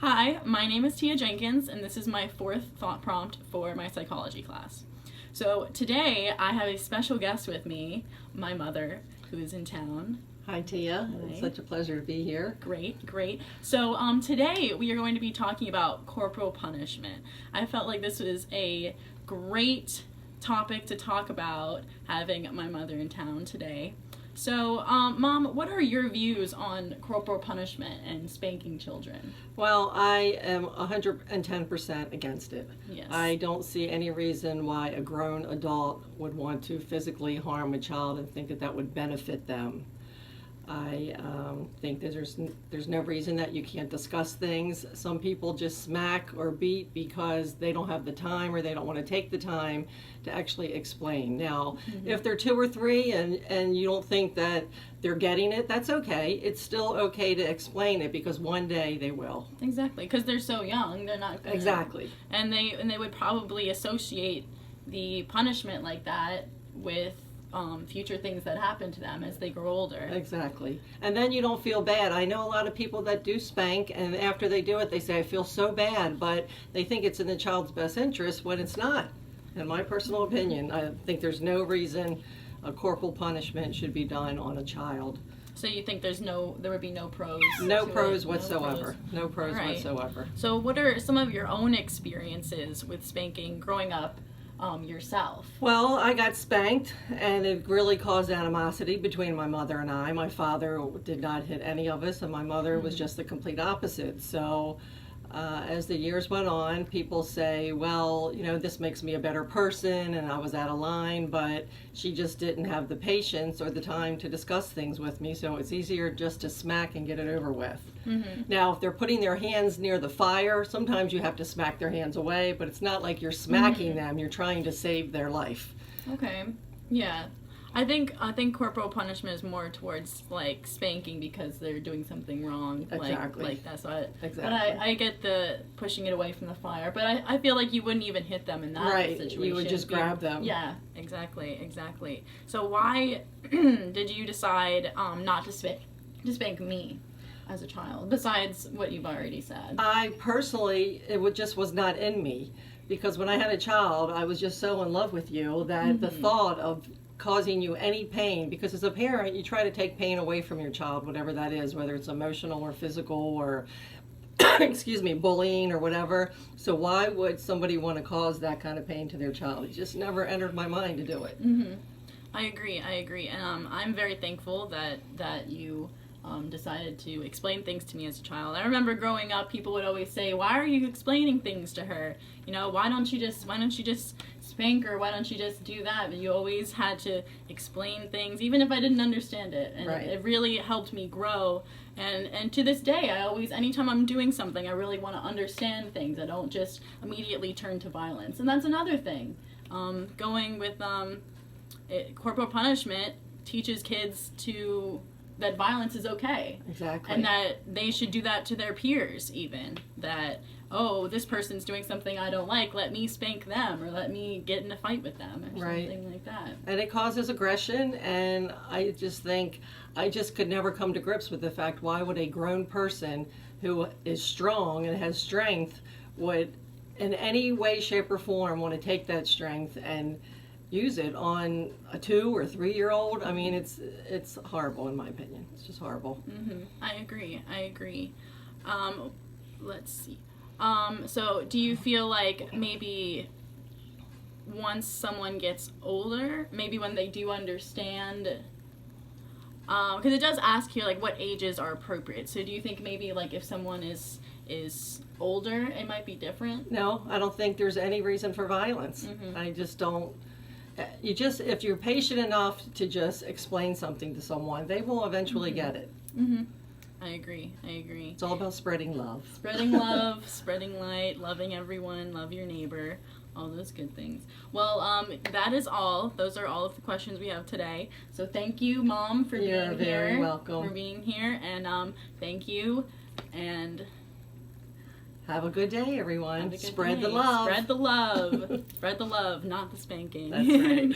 Hi, my name is Tia Jenkins, and this is my fourth thought prompt for my psychology class. So today I have a special guest with me, my mother, who is in town. Hi, Tia. Hi. It's such a pleasure to be here. Great, great. So today we are going to be talking about corporal punishment. I felt like this was a great topic to talk about, having my mother in town today. So, Mom, what are your views on corporal punishment and spanking children? Well, I am 110% against it. Yes. I don't see any reason why a grown adult would want to physically harm a child and think that that would benefit them. I think that there's no reason that you can't discuss things. Some people just smack or beat because they don't have the time or they don't want to take the time to actually explain. Now, if they're 2 or 3 and you don't think that they're getting it, that's okay. It's still okay to explain it because one day they will. Exactly, because they're so young, they're not gonna, Exactly. and they would probably associate the punishment like that with future things that happen to them as they grow older. Exactly. And then you don't feel bad. I know a lot of people that do spank, and after they do it, they say, I feel so bad, but they think it's in the child's best interest when it's not. In my personal opinion, I think there's no reason a corporal punishment should be done on a child. So you think there would be no pros? No to pros it? whatsoever. No pros Right. whatsoever. So what are some of your own experiences with spanking growing up yourself? Well, I got spanked, and it really caused animosity between my mother and I. My father did not hit any of us, and my mother was just the complete opposite. So as the years went on, people say, well, you know, this makes me a better person, and I was out of line, but she just didn't have the patience or the time to discuss things with me, so it's easier just to smack and get it over with. Now, if they're putting their hands near the fire, sometimes you have to smack their hands away, but it's not like you're smacking them, you're trying to save their life. Okay, yeah. I think corporal punishment is more towards like spanking because they're doing something wrong. Exactly. Like that's what. Exactly. But I get the pushing it away from the fire. But I feel like you wouldn't even hit them in that Right. situation. You would just grab them. Yeah, exactly. So why did you decide not to spank me as a child? Besides what you've already said. I personally, just was not in me, because when I had a child, I was just so in love with you that the thought of causing you any pain, because as a parent you try to take pain away from your child, whatever that is, whether it's emotional or physical or excuse me, bullying or whatever. So why would somebody want to cause that kind of pain to their child? It just never entered my mind to do it. I agree, and I'm very thankful that you decided to explain things to me as a child. I remember growing up, people would always say, "Why are you explaining things to her? You know, why don't you just spank her? Why don't you just do that?" But you always had to explain things, even if I didn't understand it, and Right. it really helped me grow. And to this day, anytime I'm doing something, I really want to understand things. I don't just immediately turn to violence, and that's another thing. Going with corporal punishment teaches kids that violence is okay. Exactly. And that they should do that to their peers even. That, oh, this person's doing something I don't like, let me spank them or let me get in a fight with them or Right. something like that. And it causes aggression, and I just think I just could never come to grips with the fact, why would a grown person who is strong and has strength would in any way, shape, or form want to take that strength and use it on a 2 or 3-year-old. I mean, it's horrible in my opinion. It's just horrible. I agree. Let's see. So do you feel like maybe once someone gets older, maybe when they do understand, because it does ask here like what ages are appropriate. So do you think maybe like if someone is older, it might be different? No, I don't think there's any reason for violence. I just don't. If you're patient enough to just explain something to someone, they will eventually get it. I agree. It's all about spreading love. Spreading love, spreading light, loving everyone, love your neighbor, all those good things. Well, that is all. Those are all of the questions we have today. So thank you, Mom, for being here. You're very welcome. For being here, and thank you, and have a good day, everyone. have a good Spread day. the love. Spread the love. Spread the love, not the spanking. That's right.